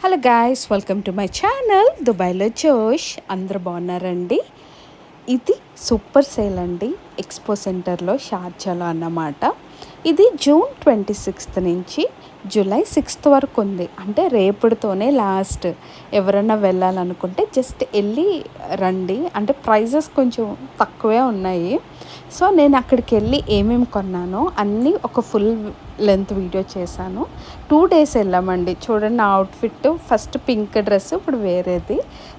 Hello guys, welcome to my channel దుబాయ్లో జోష్. అందరూ బాగున్నారండి. ఇది సూపర్ సేల్ అండి, ఎక్స్పో సెంటర్లో షార్జాలో అన్నమాట. ఇది జూన్ 26 నుంచి జూలై 6 వరకు ఉంది. అంటే రేపటితోనే లాస్ట్. ఎవరన్నా వెళ్ళాలనుకుంటే జస్ట్ వెళ్ళి రండి. అంటే ప్రైజెస్ కొంచెం తక్కువే ఉన్నాయి. సో నేను అక్కడికి వెళ్ళి ఏమేమి కొన్నానో అన్నీ ఒక ఫుల్ లెంత్ వీడియో చేశాను. 2 days వెళ్ళామండి. చూడండి, నా అవుట్ఫిట్ ఫస్ట్ పింక్ డ్రెస్, ఇప్పుడు వేరేది.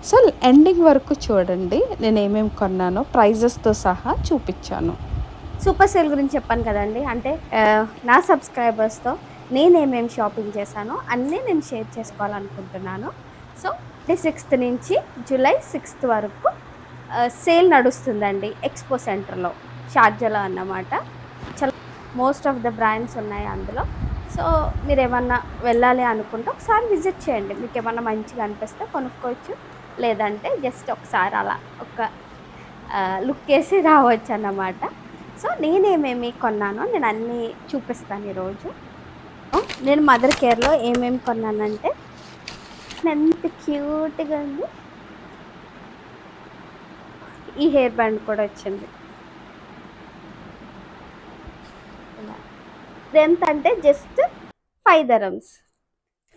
సో ఎండింగ్ వరకు చూడండి నేను ఏమేమి కొన్నానో ప్రైజెస్తో సహా చూపించాను. సూపర్ సేల్ గురించి చెప్పాను కదండి. అంటే నా సబ్స్క్రైబర్స్తో నేనేమేమి షాపింగ్ చేశానో అన్నీ నేను షేర్ చేసుకోవాలనుకుంటున్నాను. సో 6th నుంచి జూలై 6th వరకు సేల్ నడుస్తుందండి ఎక్స్పో సెంటర్లో, షార్జాలో అన్నమాట. చాలా మోస్ట్ ఆఫ్ ద బ్రాండ్స్ ఉన్నాయి అందులో. సో మీరు ఏమన్నా వెళ్ళాలి అనుకుంటే ఒకసారి విజిట్ చేయండి. మీకు ఏమన్నా మంచిగా అనిపిస్తే కొనుక్కోవచ్చు, లేదంటే జస్ట్ ఒకసారి అలా ఒక లుక్ వేసి రావచ్చు అన్నమాట. సో నేనేమేమి కొన్నానో నేను అన్నీ చూపిస్తాను ఈరోజు. నేను మదర్ కేర్లో ఏమేమి కొన్నానంటే, ఎంత క్యూట్గా ఉంది. ఈ హెయిర్ బ్యాండ్ కూడా వచ్చింది. ఎంత అంటే జస్ట్ 5 dirhams,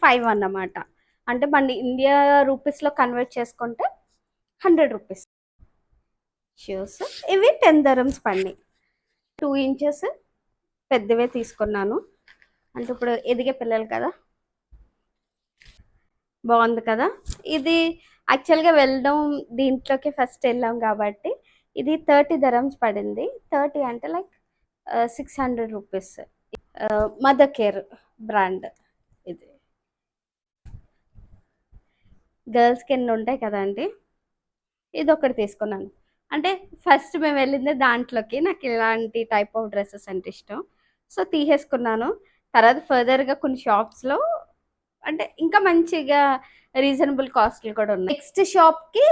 5 అన్నమాట. అంటే మన ఇండియా రూపీస్లో కన్వర్ట్ చేసుకుంటే 100 రూపీస్. షూస్ ఇవి 10 dirhams పడినాయి. 2 inches పెద్దవే తీసుకున్నాను. అంటే ఇప్పుడు ఎదిగే పిల్లలు కదా, బాగుంది కదా. ఇది యాక్చువల్గా వెళ్ళడం దీంట్లోకి ఫస్ట్ వెళ్ళాం కాబట్టి ఇది 30 dirhams పడింది. 30 అంటే like 600 rupees. Mother care brand. ఇది గర్ల్స్కి ఎన్ని ఉంటాయి కదండి, ఇది ఒకటి తీసుకున్నాను. అంటే ఫస్ట్ మేము వెళ్ళింది దాంట్లోకి. నాకు ఇలాంటి టైప్ ఆఫ్ డ్రెస్సెస్ అంటే ఇష్టం, సో తీసేసుకున్నాను. తర్వాత ఫర్దర్గా కొన్ని షాప్స్లో అంటే ఇంకా మంచిగా రీజనబుల్ కాస్ట్లు కూడా ఉన్నాయి. నెక్స్ట్ షాప్కి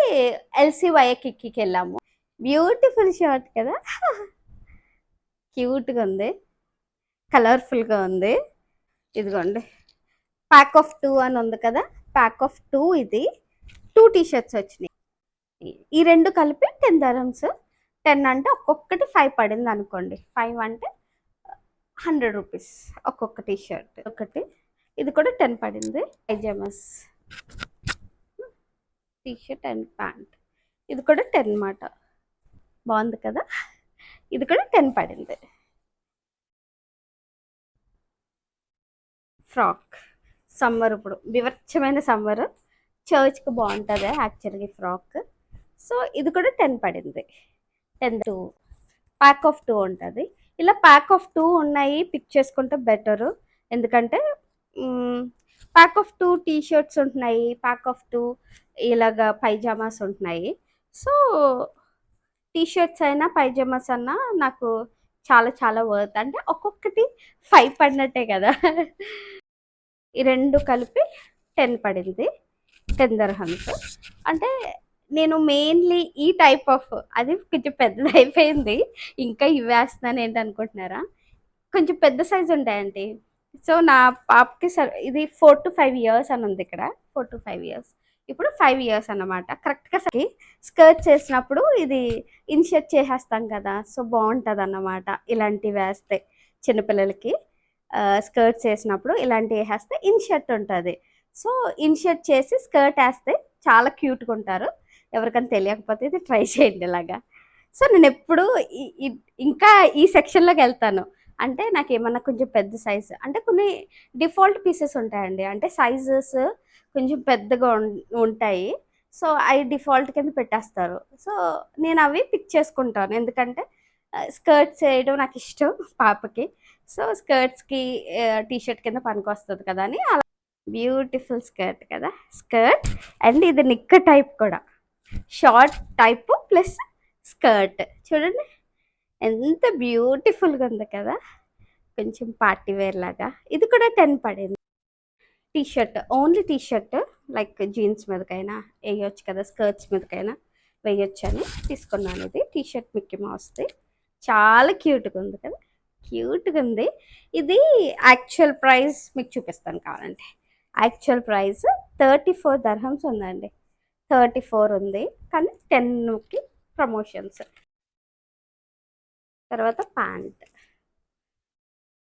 LCY కిక్కి వెళ్ళాము. బ్యూటిఫుల్ షార్ట్ కదా, క్యూట్గా ఉంది, కలర్ఫుల్గా ఉంది. ఇదిగోండి, ప్యాక్ ఆఫ్ 2 అని ఉంది కదా, ప్యాక్ ఆఫ్ 2. ఇది 2 t-shirts వచ్చినాయి. ఈ రెండు కలిపి 10 dirhams. 10 అంటే ఒక్కొక్కటి 5 పడింది అనుకోండి. 5 అంటే 100 రూపీస్ ఒక్కొక్క టీషర్ట్ ఒకటి. ఇది కూడా 10 పడింది. పైజామాస్, టీషర్ట్ అండ్ ప్యాంట్, ఇది కూడా 10 అన్నమాట. బాగుంది కదా, ఇది కూడా 10 పడింది. ఫ్రాక్, సమ్మర్ ఇప్పుడు వివచ్చమైన సమ్మర్, చర్చ్కి బాగుంటుంది యాక్చువల్గా ఫ్రాక్. సో ఇది కూడా 10 పడింది. 10 2 ప్యాక్ ఆఫ్ 2 ఉంటుంది. ఇలా ప్యాక్ ఆఫ్ 2 ఉన్నాయి, పిక్ చేసుకుంటే బెటరు. ఎందుకంటే ప్యాక్ ఆఫ్ 2 టీషర్ట్స్ ఉంటున్నాయి, ప్యాక్ ఆఫ్ 2 ఇలాగా పైజామాస్ ఉంటున్నాయి. సో టీషర్ట్స్ అయినా పైజామాస్ అన్నా నాకు చాలా చాలా వర్త్. అంటే ఒక్కొక్కటి 5 పడినట్టే కదా. ఈ రెండు కలిపి 10 పడింది. 10 dirhams. అంటే నేను మెయిన్లీ ఈ టైప్ ఆఫ్, అది కొంచెం పెద్దది అయిపోయింది, ఇంకా ఇవి వేస్తున్నాను ఏంటి అనుకుంటున్నారా, కొంచెం పెద్ద సైజు ఉంటాయండి. సో నా పాపకి ఇది 4 to 5 years అని ఉంది ఇక్కడ. 4 to 5 years, ఇప్పుడు 5 years అన్నమాట. కరెక్ట్గా స్కర్ట్ చేసినప్పుడు ఇది ఇన్షర్ట్ చేసేస్తాం కదా, సో బాగుంటుంది అన్నమాట. ఇలాంటివి వేస్తే చిన్నపిల్లలకి స్కర్ట్స్ వేసినప్పుడు ఇలాంటివి వేస్తే ఇన్షర్ట్ ఉంటుంది. సో ఇన్షర్ట్ చేసి స్కర్ట్ వేస్తే చాలా క్యూట్గా ఉంటారు. ఎవరికైనా తెలియకపోతే ఇది ట్రై చేయండి ఇలాగా. సో నేను ఎప్పుడు ఇంకా ఈ సెక్షన్లోకి వెళ్తాను. అంటే నాకు ఏమన్నా కొంచెం పెద్ద సైజు, అంటే కొన్ని డిఫాల్ట్ పీసెస్ ఉంటాయండి, అంటే సైజెస్ కొంచెం పెద్దగా ఉంటాయి. సో అవి డిఫాల్ట్ కింద పెట్టేస్తారు. సో నేను అవి పిక్ చేసుకుంటాను, ఎందుకంటే స్కర్ట్స్ వేయడం నాకు ఇష్టం పాపకి. సో స్కర్ట్స్కి టీషర్ట్ కింద పనికి వస్తుంది కదా అని అలా. బ్యూటిఫుల్ స్కర్ట్ కదా, స్కర్ట్ అండ్ ఇది నిక్క టైప్ కూడా, షార్ట్ టైప్ ప్లస్ స్కర్ట్. చూడండి ఎంత బ్యూటిఫుల్గా ఉంది కదా, కొంచెం పార్టీ వేర్ లాగా. ఇది కూడా 10 పడింది. T-shirt, only T-shirt, like jeans మీదకైనా వేయొచ్చు కదా, స్కర్ట్స్ మీదకైనా వేయొచ్చు అని తీసుకున్నాను. ఇది టీషర్ట్ మిక్కీ మౌస్ది, చాలా క్యూట్గా ఉంది కదా, క్యూట్గా ఉంది. ఇది యాక్చువల్ ప్రైస్ మీకు చూపిస్తాను కావాలంటే. యాక్చువల్ ప్రైస్ 34 dirhams ఉందండి. 34 ఉంది, కానీ 10కి ప్రమోషన్స్. తర్వాత ప్యాంట్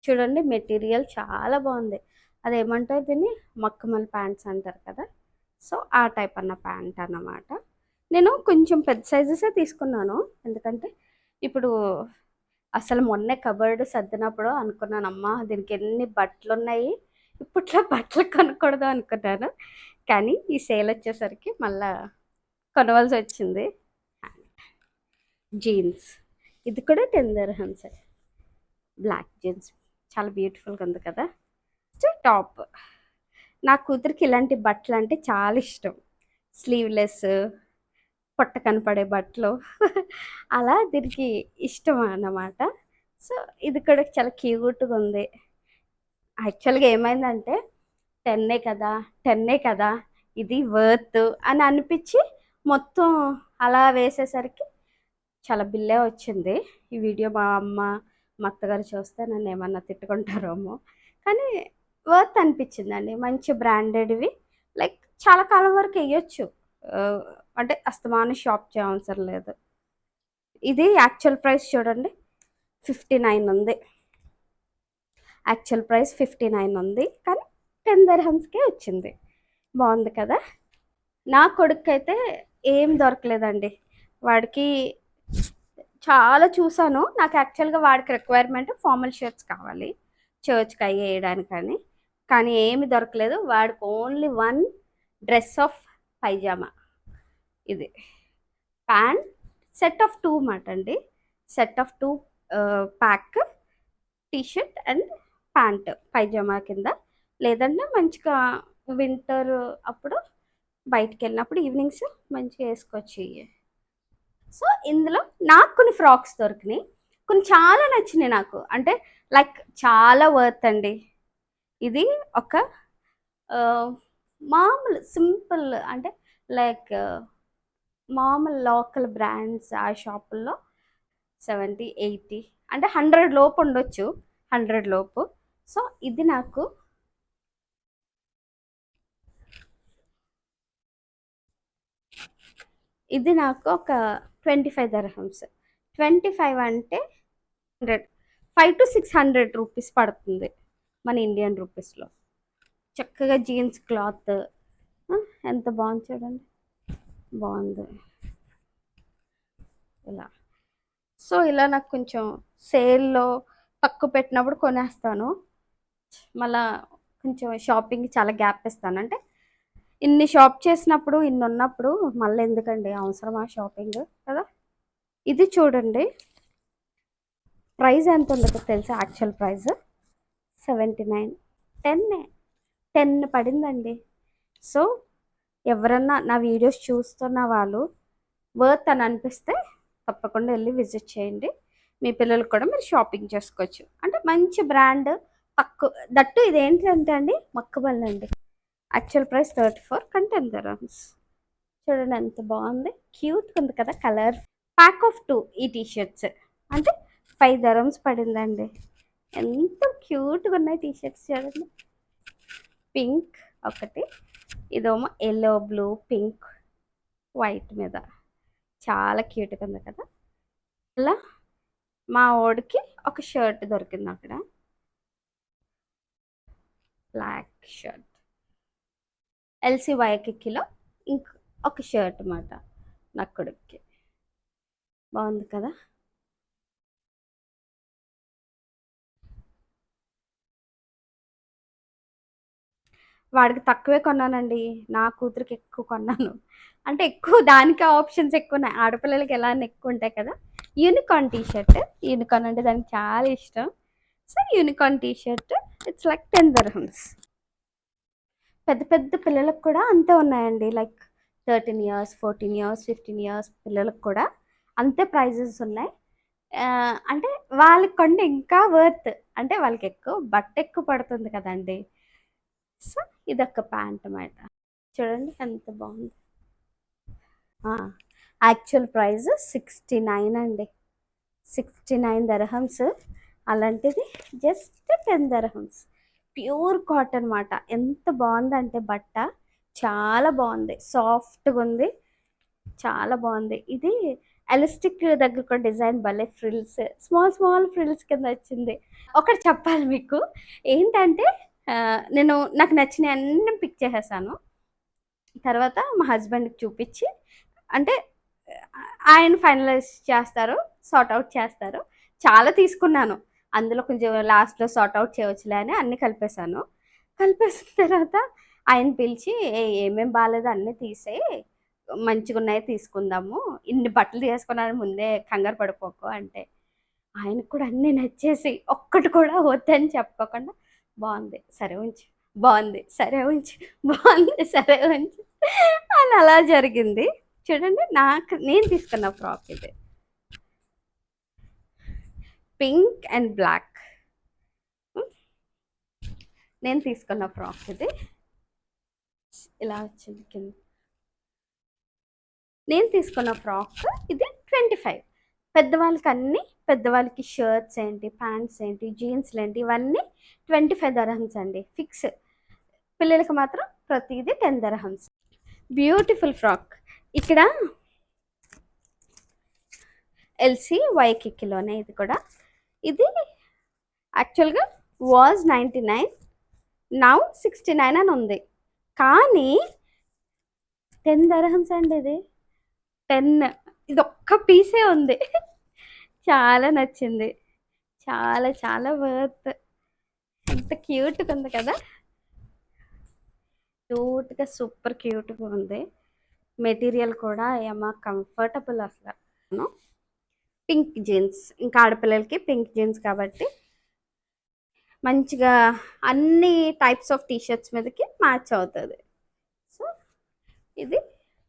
చూడండి, మెటీరియల్ చాలా బాగుంది. అదేమంటారు దీన్ని, మక్కమల్ ప్యాంట్స్ అంటారు కదా, సో ఆ టైప్ అన్న ప్యాంట్ అన్నమాట. నేను కొంచెం పెద్ద సైజెసే తీసుకున్నాను, ఎందుకంటే ఇప్పుడు అసలు మొన్నే కబర్డ్ సర్దినప్పుడు అనుకున్నాను, అమ్మా దీనికి ఎన్ని బట్టలు ఉన్నాయి, ఇప్పట్లో బట్టలు కొనకూడదు అనుకున్నాను. కానీ ఈ సేల్ వచ్చేసరికి మళ్ళా కొనవలసి వచ్చింది. జీన్స్, ఇది కూడా 10 dirhams, బ్లాక్ జీన్స్ చాలా బ్యూటిఫుల్గా ఉంది కదా. టాప్, నా కూతురికి ఇలాంటి బట్టలు అంటే చాలా ఇష్టం, స్లీవ్లెస్, పొట్ట కనపడే బట్టలు అలా దీనికి ఇష్టం అన్నమాట. సో ఇది కూడా చాలా క్యూట్గా ఉంది. యాక్చువల్గా ఏమైందంటే 10 కదా ఇది వర్త్ అని అనిపించి మొత్తం అలా వేసేసరికి చాలా బిల్లే వచ్చింది. ఈ వీడియో మా అమ్మ మా అత్తగారు చూస్తే నన్ను ఏమన్నా తిట్టుకుంటారేమో, కానీ వర్త్ అనిపించిందండి. మంచి బ్రాండెడ్వి, లైక్ చాలా కాలం వరకు వేయొచ్చు, అంటే అస్తమానం షాప్ చేయవసరం లేదు. ఇది యాక్చువల్ ప్రైస్ చూడండి 59 ఉంది, యాక్చువల్ ప్రైస్ 59 ఉంది, కానీ 10 dirhamsకే వచ్చింది. బాగుంది కదా. నా కొడుకు అయితే ఏం దొరకలేదండి, వాడికి చాలా చూసాను. నాకు యాక్చువల్గా వాడికి రిక్వైర్మెంట్ ఫార్మల్ షర్ట్స్ కావాలి చర్చ్కి అయ్యి వేయడానికని, కానీ ఏమి దొరకలేదు. వాడికి ఓన్లీ 1 డ్రెస్ ఆఫ్ పైజామా, ఇది ప్యాంట్ సెట్ ఆఫ్ 2 మాట అండి, set of 2 pack, T-shirt and pant పైజామా కింద, లేదంటే మంచిగా వింటర్ అప్పుడు బయటికి వెళ్ళినప్పుడు ఈవినింగ్స్ మంచిగా వేసుకోవచ్చు. సో ఇందులో నాకు కొన్ని ఫ్రాక్స్ దొరికినాయి, కొన్ని చాలా నచ్చినాయి నాకు, అంటే లైక్ చాలా వర్త్ అండి. ఇది ఒక మామూలు సింపుల్, అంటే లైక్ మామూలు లోకల్ బ్రాండ్స్ ఆ షాపుల్లో 70, 80 అంటే 100 లోపు ఉండొచ్చు, 100 లోపు. సో ఇది నాకు ఒక 25 dirhams. 25 అంటే 100, 5 to 600 రూపీస్ పడుతుంది మన ఇండియన్ రూపీస్లో. చక్కగా జీన్స్ క్లాత్ ఎంత బాగుంది చూడండి, బాగుంది ఇలా. సో ఇలా నాకు కొంచెం సేల్లో తక్కువ పెట్టినప్పుడు కొనేస్తాను, మళ్ళా కొంచెం షాపింగ్ చాలా గ్యాప్ ఇస్తాను. అంటే ఇన్ని షాప్ చేసినప్పుడు, ఇన్ని ఉన్నప్పుడు మళ్ళీ ఎందుకండి అవసరమా షాపింగ్ కదా. ఇది చూడండి, ప్రైస్ ఎంత ఉందో తెలుసా, యాక్చువల్ ప్రైస్ 79, 10 పడిందండి. సో ఎవరన్నా నా వీడియోస్ చూస్తున్న వాళ్ళు వర్త్ అని అనిపిస్తే తప్పకుండా వెళ్ళి విజిట్ చేయండి. మీ పిల్లలకు కూడా మీరు షాపింగ్ చేసుకోవచ్చు, అంటే మంచి బ్రాండ్ తక్కువ. దట్టు ఇది ఏంటంటే అండి మక్కబల్ అండి, యాక్చువల్ ప్రైస్ 34 కానీ 10 dirhams. చూడండి ఎంత బాగుంది, క్యూట్గా ఉంది కదా కలర్. ప్యాక్ ఆఫ్ 2 ఈ టీషర్ట్స్ అంటే 5 dirhams పడిందండి. ఎంత క్యూట్గా ఉన్నాయి టీషర్ట్స్ చూడండి. పింక్ ఒకటి, ఇదేమో ఎల్లో, బ్లూ, పింక్, వైట్ మీద చాలా క్యూట్గా ఉంది కదా. అలా మా వాడికి ఒక షర్ట్ దొరికింది అక్కడ, బ్లాక్ షర్ట్, ఎల్సీ వైకిలో ఇంక ఒక షర్ట్ అన్నమాట నా కొడుక్కి. బాగుంది కదా. వాడికి తక్కువే కొన్నానండి, నా కూతురికి ఎక్కువ కొన్నాను. అంటే ఎక్కువ దానికి ఆప్షన్స్ ఎక్కువ ఉన్నాయి, ఆడపిల్లలకి ఎలా ఎక్కువ ఉంటాయి కదా. యూనికార్న్ టీషర్ట్, యూనికార్న్ అంటే దానికి చాలా ఇష్టం. So unicorn T-shirt it's like 10 dirhams. పెద్ద పెద్ద పిల్లలకు కూడా అంతే ఉన్నాయండి, లైక్ 13 years, 14 years, 15 years పిల్లలకు కూడా అంతే ప్రైజెస్ ఉన్నాయి. అంటే వాళ్ళకి కొంటే ఇంకా వర్త్, అంటే వాళ్ళకి ఎక్కువ బట్ట ఎక్కువ పడుతుంది కదండి. సో ఇదొక ప్యాంట్ అన్నమాట, చూడండి ఎంత బాగుంది. యాక్చువల్ ప్రైస్ 69 అండి, 69 dirhams. అలాంటిది జస్ట్ 10 dirhams. ప్యూర్ కాటన్ అన్నమాట, ఎంత బాగుందంటే బట్ట చాలా బాగుంది, సాఫ్ట్గా ఉంది, చాలా బాగుంది. ఇది ఎలాస్టిక్ దగ్గర కూడా డిజైన్ భలే, ఫ్రిల్స్ స్మాల్ స్మాల్ ఫ్రిల్స్ కింద వచ్చింది. ఒకటి చెప్పాలి మీకు ఏంటంటే, నాకు నచ్చిన అన్ని పిక్ చేసేసాను. తర్వాత మా హస్బెండ్కి చూపించి, అంటే ఆయన ఫైనలైజ్ చేస్తారు, సార్ట్ అవుట్ చేస్తారు. చాలా తీసుకున్నాను, అందులో కొంచెం లాస్ట్లో సార్ట్ అవుట్ చేయవచ్చులే అని అన్ని కలిపేశాను. కలిపేసిన తర్వాత ఆయన పిలిచి, ఏమేం బాగాలేదు అన్నీ తీసేయి, మంచిగా ఉన్నాయి తీసుకుందాము, ఇన్ని బట్టలు తీసుకున్నాను ముందే కంగారు పడిపోకు అంటే, ఆయనకు కూడా అన్నీ నచ్చేసి ఒక్కటి కూడా వద్దని చెప్పుకోకుండా, బాగుంది సరే ఉంచు, బాగుంది సరే ఉంచు, బాగుంది సరే ఉంచు అని అలా జరిగింది. చూడండి, నేను తీసుకున్న ఫ్రాక్ ఇది, పింక్ అండ్ బ్లాక్. నేను తీసుకున్న ఫ్రాక్ ఇది ఇలా వచ్చింది కింద. నేను తీసుకున్న ఫ్రాక్ ఇది 25. పెద్దవాళ్ళకి అన్నీ, పెద్దవాళ్ళకి షర్ట్స్ ఏంటి, ప్యాంట్స్ ఏంటి, జీన్స్లు ఏంటి, ఇవన్నీ 25 దర్హమ్స్ అండి ఫిక్స్. పిల్లలకి మాత్రం ప్రతిదీ 10 దర్హమ్స్. Beautiful frock. ఇక్కడ ఎల్సీ వైకికిలోనే ఇది కూడా. ఇది యాక్చువల్గా వాజ్ 99, నౌ 69 అని ఉంది, కానీ 10 దర్హమ్స్ అండి ఇది. 10, ఇది ఒక్క పీసే ఉంది. చాలా నచ్చింది, చాలా చాలా వర్త్. ఎంత క్యూట్గా ఉంది కదా, క్యూట్గా సూపర్ క్యూట్గా ఉంది. మెటీరియల్ కూడా ఏమో కంఫర్టబుల్ అసలు. పింక్ జీన్స్, ఇంకా ఆడపిల్లలకి పింక్ జీన్స్ కాబట్టి మంచిగా అన్ని టైప్స్ ఆఫ్ టీషర్ట్స్ మీదకి మ్యాచ్ అవుతుంది. సో ఇది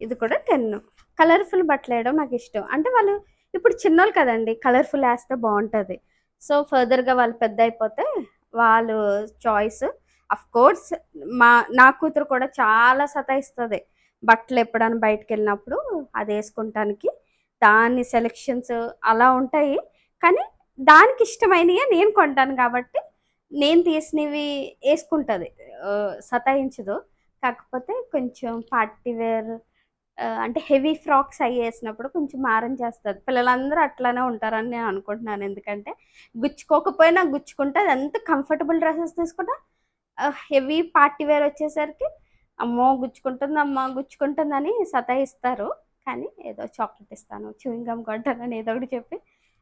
ఇది కూడా 10. కలర్ఫుల్ బట్టలు వేయడం నాకు ఇష్టం. అంటే వాళ్ళు ఇప్పుడు చిన్నోళ్ళు కదండి, కలర్ఫుల్ వేస్తే బాగుంటుంది. సో ఫర్దర్గా వాళ్ళు పెద్ద అయిపోతే వాళ్ళు చాయిస్. అఫ్ కోర్స్ నా కూతురు కూడా చాలా సతాయిస్తుంది బట్టలు ఎప్పుడైనా బయటకు వెళ్ళినప్పుడు అది వేసుకుంటానికి. దాని సెలెక్షన్స్ అలా ఉంటాయి, కానీ దానికి ఇష్టమైనవి నేను కొంటాను కాబట్టి నేను తీసినవి వేసుకుంటుంది, సతాయించదు. కాకపోతే కొంచెం పార్టీ వేర్, అంటే హెవీ ఫ్రాక్స్ అవి వేసినప్పుడు కొంచెం మారం చేస్తుంది. పిల్లలందరూ అట్లానే ఉంటారని నేను అనుకుంటున్నాను, ఎందుకంటే గుచ్చుకోకపోయినా గుచ్చుకుంటే అది ఎంత కంఫర్టబుల్ డ్రెస్సెస్ తీసుకుంటా, హెవీ పార్టీ వేర్ వచ్చేసరికి అమ్మో గుచ్చుకుంటుందని సతాయిస్తారు. కానీ ఏదో చాక్లెట్ ఇస్తాను, చూయింగ్ గమ్ కొంటానని ఏదో ఒకటి చెప్పి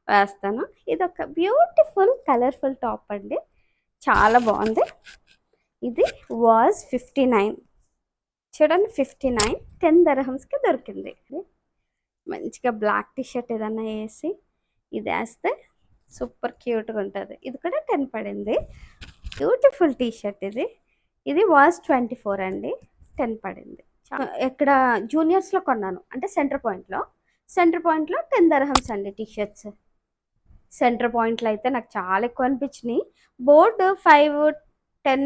వేస్తాను. ఇది ఒక బ్యూటిఫుల్ కలర్ఫుల్ టాప్ అండి, చాలా బాగుంది. ఇది వాజ్ 59, చూడండి 59, 10 దర్హమ్స్కి దొరికింది. మంచిగా బ్లాక్ టీషర్ట్ ఏదన్నా వేసి ఇది వేస్తే సూపర్ క్యూట్గా ఉంటుంది. ఇది కూడా 10 పడింది. బ్యూటిఫుల్ టీషర్ట్ ఇది. ఇది వాజ్ 24 అండి, 10 పడింది. ఇక్కడ జూనియర్స్లో కొన్నాను, అంటే సెంటర్ పాయింట్లో 10 దర్హమ్స్ అండి టీషర్ట్స్. సెంటర్ పాయింట్లో అయితే నాకు చాలా ఎక్కువ అనిపించినాయి. బోర్డు 5, 10,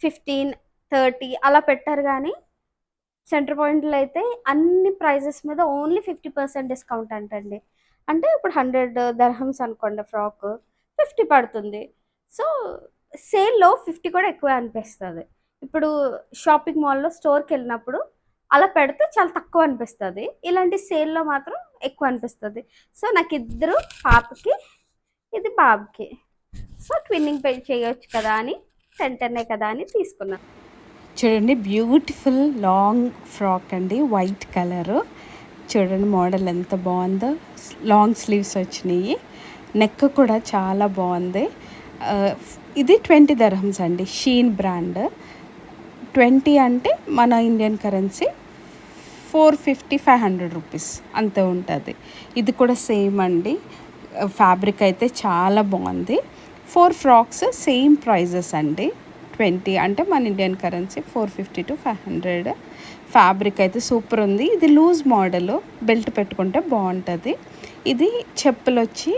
15, 30 అలా పెట్టారు, కానీ సెంటర్ పాయింట్లో అయితే అన్ని ప్రైజెస్ మీద ఓన్లీ 50% డిస్కౌంట్ అంటండి. అంటే ఇప్పుడు 100 దర్హమ్స్ అనుకోండి ఫ్రాక్, 50 పడుతుంది. సో సేల్లో 50 కూడా ఎక్కువ అనిపిస్తుంది. ఇప్పుడు షాపింగ్ మాల్లో స్టోర్కి వెళ్ళినప్పుడు అలా పెడితే చాలా తక్కువ అనిపిస్తుంది, ఇలాంటి సేల్లో మాత్రం ఎక్కువ అనిపిస్తుంది. సో నాకు ఇద్దరు, పాపకి ఇది బాబుకి, సో ట్విన్నింగ్ పే చేయొచ్చు కదా అని 10 కదా అని తీసుకున్నాను. చూడండి, బ్యూటిఫుల్ లాంగ్ ఫ్రాక్ అండి, వైట్ కలరు. చూడండి మోడల్ ఎంత బాగుందో, లాంగ్ స్లీవ్స్ వచ్చినాయి, నెక్ కూడా చాలా బాగుంది. ఇది 20 దర్హమ్స్ అండి, షీన్ బ్రాండ్. 20 అంటే మన ఇండియన్ కరెన్సీ 450-500 రూపీస్ అంతే ఉంటుంది. ఇది కూడా సేమ్ అండి, ఫ్యాబ్రిక్ అయితే చాలా బాగుంది. 4 ఫ్రాక్స్ సేమ్ ప్రైజెస్ అండి. 20 అంటే మన ఇండియన్ కరెన్సీ 450-500. ఫ్యాబ్రిక్ అయితే సూపర్ ఉంది. ఇది లూజ్ మోడల్, బెల్ట్ పెట్టుకుంటే బాగుంటుంది. ఇది చెప్పులు వచ్చి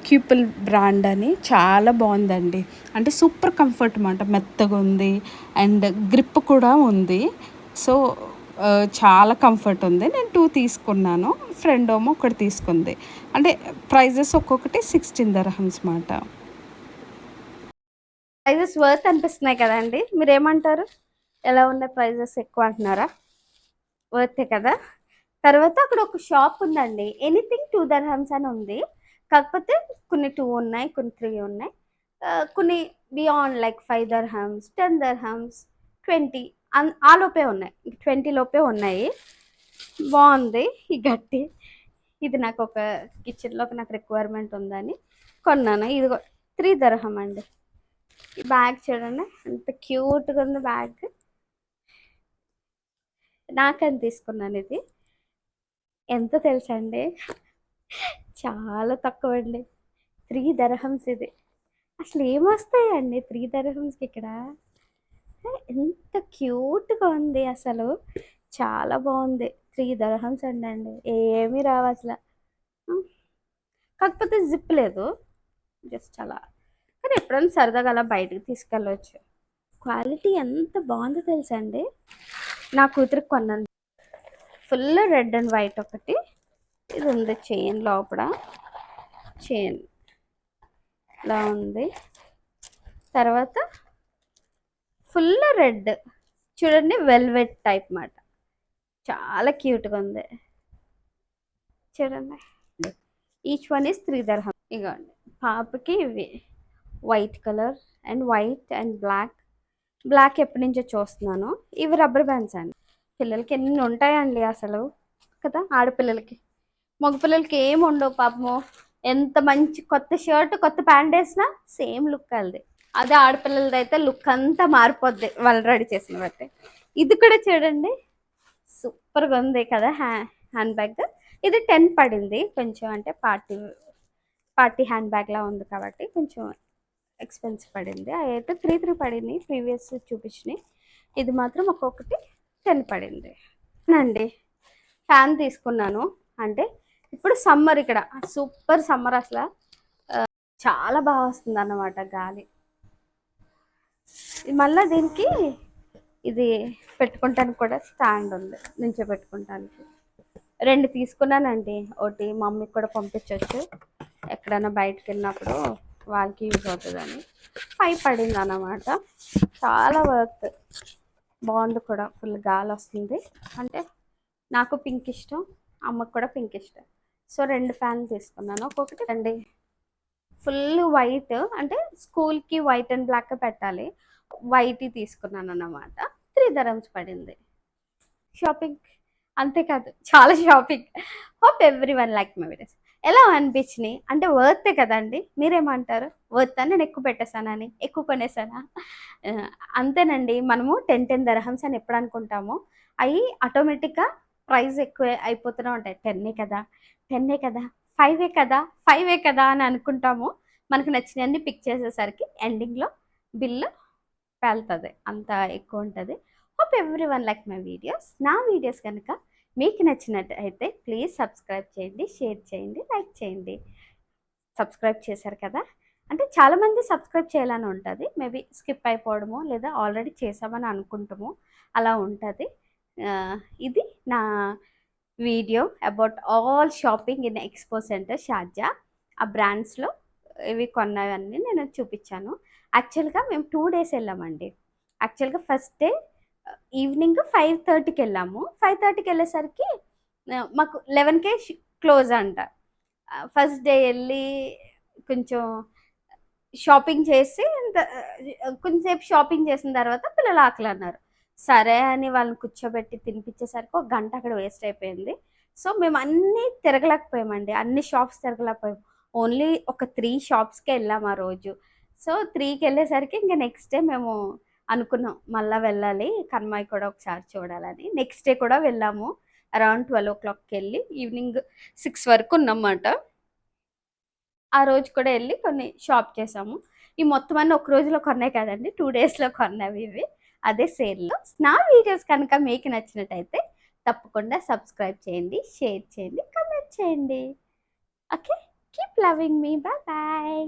క్యూపిల్ బ్రాండ్ అని, చాలా బాగుందండి. అంటే సూపర్ కంఫర్ట్ అన్నమాట, మెత్తగా ఉంది అండ్ గ్రిప్ కూడా ఉంది. సో చాలా కంఫర్ట్ ఉంది. నేను 2 తీసుకున్నాను, ఫ్రెండ్ ఏమో ఒకటి తీసుకుంది. అంటే ప్రైజెస్ ఒక్కొక్కటి 16 దర్హమ్స్ మాట. ప్రైజెస్ వర్త్ అనిపిస్తున్నాయి కదండి, మీరేమంటారు? ఎలా ఉన్నాయి ప్రైజెస్ ఎక్కువ అంటున్నారా? వర్తే కదా. తర్వాత అక్కడ ఒక షాప్ ఉందండి, ఎనీథింగ్ 2 దర్హమ్స్ అని ఉంది. కాకపోతే కొన్ని 2 ఉన్నాయి, కొన్ని 3 ఉన్నాయి. కొన్ని బియాండ్ లైక్ 5 దర్హమ్స్, 10 దర్హమ్స్, 20 ఆ లోపే ఉన్నాయి. 20 లోపే ఉన్నాయి. బాగుంది ఈ గట్టి. ఇది నాకు ఒక కిచెన్లోకి నాకు రిక్వైర్మెంట్ ఉందని కొన్నాను. ఇది 3 దర్హం అండి. ఈ బ్యాగ్ చూడండి ఎంత క్యూట్గా ఉంది బ్యాగ్. నాకని తీసుకున్నాను ఇది. ఎంత తెలుసా అండి? చాలా తక్కువ అండి. 3 దర్హమ్స్ ఇది. అసలు ఏమొస్తాయండి 3 దర్హమ్స్కి ఇక్కడ? ఎంత క్యూట్గా ఉంది అసలు, చాలా బాగుంది. 3 దర్హమ్స్ అండి, ఏమీ రావు అసలు. కాకపోతే జిప్ లేదు, జస్ట్ అలా. కానీ ఎప్పుడైనా సరదాగా అలా బయటకు తీసుకెళ్ళవచ్చు. క్వాలిటీ ఎంత బాగుందో తెలుసా అండి? నా కూతురికి కొన్నాను. ఫుల్ రెడ్ అండ్ వైట్ ఒకటి ఇది ఉంది, చైన్ లోపల చైన్ ఇలా ఉంది. తర్వాత ఫుల్ రెడ్ చూడండి, వెల్వెట్ టైప్ మాట, చాలా క్యూట్గా ఉంది చూడండి. Each one is 3 dirham. ఇగోండి పాపకి ఇవి white colour and white and black ఎప్పటి నుంచో చూస్తున్నాను. ఇవి రబ్బర్ బ్యాండ్స్ అండి. పిల్లలకి ఎన్ని ఉంటాయండి అసలు కదా, ఆడపిల్లలకి. మగపిల్లలకి ఏమి ఉండవు పాపము. ఎంత మంచి కొత్త షర్ట్ కొత్త ప్యాంట్ వేసినా సేమ్ లుక్ అది. అదే ఆడపిల్లలది అయితే లుక్ అంతా మారిపోద్ది వాళ్ళు రెడీ చేసిన బట్టి. ఇది కూడా చూడండి సూపర్గా ఉంది కదా, హ్యాండ్ బ్యాగ్. ఇది 10 పడింది కొంచెం, అంటే పార్టీ హ్యాండ్ బ్యాగ్ లా ఉంది కాబట్టి కొంచెం ఎక్స్పెన్సివ్ పడింది. అయితే 3 పడింది ప్రీవియస్ చూపించినాయి. ఇది మాత్రం ఒక్కొక్కటి 10 పడింది అండి. ఫ్యాన్ తీసుకున్నాను, అంటే ఇప్పుడు సమ్మర్ ఇక్కడ సూపర్ సమ్మర్ అసలు, చాలా బాగా వస్తుంది అన్నమాట గాలి. మళ్ళీ దీనికి ఇది పెట్టుకుంటానికి కూడా స్టాండ్ ఉంది, నుంచో పెట్టుకుంటానికి. 2 తీసుకున్నానండి. ఒకటి మమ్మీకి కూడా పంపించవచ్చు, ఎక్కడైనా బయటకు వెళ్ళినప్పుడు వాళ్ళకి యూజ్ అవుతుందని. 5 పడింది అన్నమాట. చాలా వర్త్, బాగుంది కూడా, ఫుల్ గాలి వస్తుంది. అంటే నాకు పింక్ ఇష్టం, అమ్మకు కూడా పింక్ ఇష్టం. సో 2 ఫ్యాన్లు తీసుకున్నాను. ఒక్కొక్కటి అండి ఫుల్ వైట్, అంటే స్కూల్కి వైట్ అండ్ బ్లాక్ పెట్టాలి, వైట్ తీసుకున్నాను అన్నమాట. 3 దర్హమ్స్ పడింది. షాపింగ్ అంతేకాదు, చాలా shopping. Hope every one like my videos. ఎలా అనిపించినాయి అంటే వర్తే కదండి, మీరేమంటారు? వర్త్ అని నేను ఎక్కువ పెట్టేశానని, ఎక్కువ కొనేసానా? అంతేనండి. మనము 10 దర్హమ్స్ అని ఎప్పుడు అనుకుంటామో అవి ఆటోమేటిక్గా ప్రైస్ ఎక్కువ అయిపోతూనే ఉంటాయి. 10 కదా, 10 కదా, 5 కదా అని అనుకుంటాము. మనకు నచ్చినవన్నీ పిక్ చేసేసరికి ఎండింగ్లో బిల్లు పేలుతుంది, అంత ఎక్కువ ఉంటుంది. Hope every one like my videos. నా వీడియోస్ కనుక మీకు నచ్చినట్టయితే ప్లీజ్ సబ్స్క్రైబ్ చేయండి, షేర్ చేయండి, లైక్ చేయండి. సబ్స్క్రైబ్ చేశారు కదా, అంటే చాలామంది సబ్స్క్రైబ్ చేయాలని ఉంటుంది, మేబీ స్కిప్ అయిపోవడమో లేదా ఆల్రెడీ చేసామని అనుకుంటాము, అలా ఉంటుంది. ఇది నా video about all shopping in expo centre Sharjah. ఆ బ్రాండ్స్లో ఇవి కొన్నవన్నీ నేను చూపించాను. యాక్చువల్గా మేము 2 days వెళ్ళామండి. యాక్చువల్గా ఫస్ట్ డే ఈవినింగ్ 5:30కి వెళ్ళాము. 5:30కి వెళ్ళేసరికి మాకు 11కే క్లోజ్ అంట. ఫస్ట్ డే వెళ్ళి కొంచెం షాపింగ్ చేసి కొంచెంసేపు షాపింగ్ చేసిన తర్వాత పిల్లలు ఆకలి అన్నారు. సరే అని వాళ్ళని కూర్చోబెట్టి తినిపించేసరికి 1 గంట అక్కడ వేస్ట్ అయిపోయింది. సో మేము అన్నీ తిరగలేకపోయామండి, అన్ని షాప్స్ తిరగలేకపోయాం. ఓన్లీ ఒక 3 షాప్స్కే వెళ్ళాము ఆ రోజు. సో 3కి వెళ్ళేసరికి ఇంకా నెక్స్ట్ డే మేము అనుకున్నాం మళ్ళీ వెళ్ళాలి, కన్మాయి కూడా ఒకసారి చూడాలని. నెక్స్ట్ డే కూడా వెళ్ళాము, అరౌండ్ 12 o'clockకి వెళ్ళి ఈవినింగ్ 6 వరకు ఉన్నమాట. ఆ రోజు కూడా వెళ్ళి కొన్ని షాప్ చేసాము. ఈ మొత్తం అన్నీ ఒక రోజులో కొన్నాయి కదండి, 2 daysలో కొన్నవి ఇవి, అదే సేల్లో. నా వీడియోస్ కనుక మీకు నచ్చినట్టయితే తప్పకుండా సబ్స్క్రైబ్ చేయండి, షేర్ చేయండి, కమెంట్ చేయండి. ఓకే, కీప్ లవింగ్ మీ, బాయ్ బాయ్.